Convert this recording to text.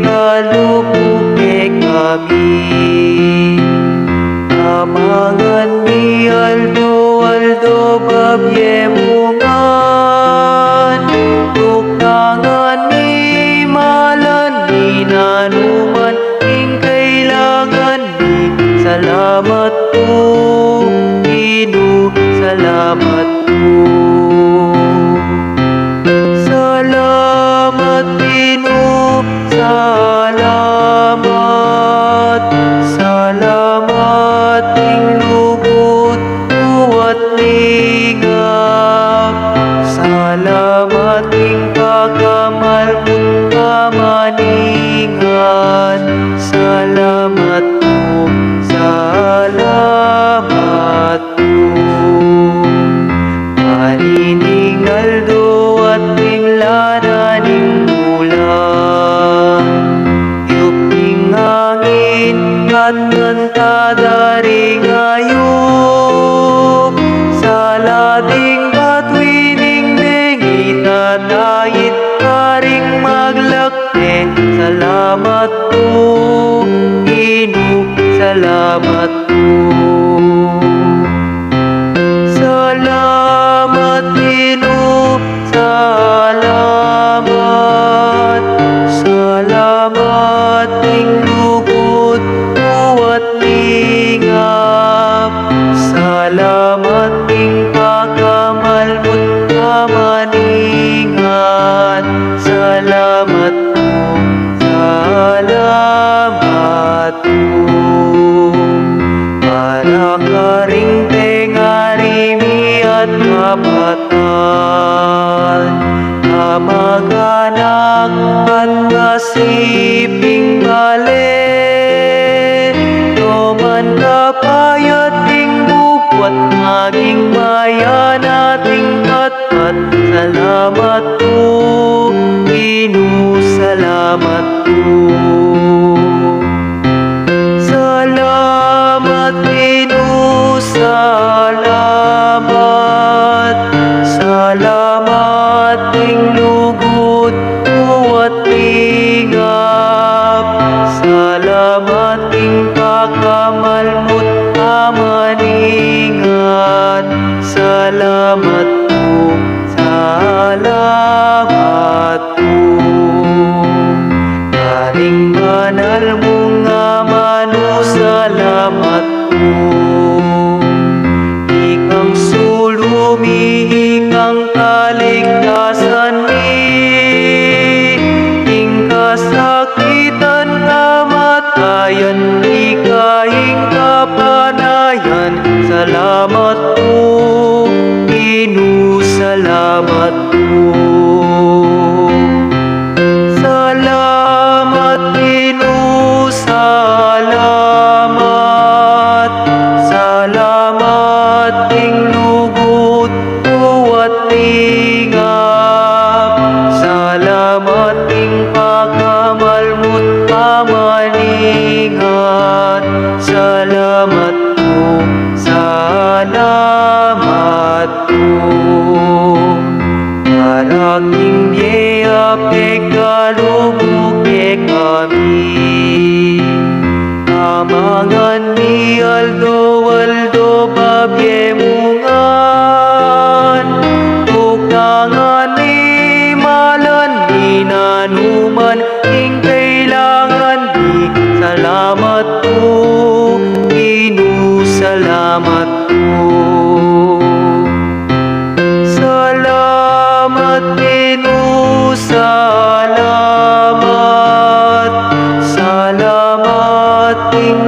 kalubog kami. Amangan ni Aldo babyemungan, tuktangan ni malan ni nanuman, ing kailangan ni salamat po, Guinu, salamat po. Salamat Guinu, salamat, salamat ing lubot buwat lingap, salamat ing pagkamalmut kamaningan, salamat po, salamat po. Maniningaldo at tinglanan ing bulan, yuping hangin at nantadaring ayup, salading batwining bengit at ayit karing maglakte. Salamat po, Guinu, salamat po. Salamat Guinu, salamat, salamat ing lugod buwat lingap, salamat ing pagkamalmut kamaningan, salamat po, salamat po. Para karing tengarimi at kapatan, kamag-anak at kasiping bale, toman kapayat ing bubuat, maging maya nating patpat. Salamat po, Guinu, salamat po. Salamat Guinu, salamat, salamat ing lugod buwat lingap, salamat ing pagkamalmut kamaningan, salamat po, salamat po. Karing banal mo nga manu, salamat po. Ikang sulumi, ikang kaligtasan mi, ing kasakitan kamatayan, ikaing kapanayan. Salamat po, Guinu, salamat po. Salamat Guinu, salamat, salamat ing lugod buwat lingap, salamat ing pagkamalmut kamaningan, salamat po, salamat po. Paraking biyaya pekalubog kami, amangan ni Aldo babyemungan, tuktangan ni malan ni nanuman, ing kailangan ni salamat po, Guinu, salamat po. Salamat Guinu, salamat, salamat ing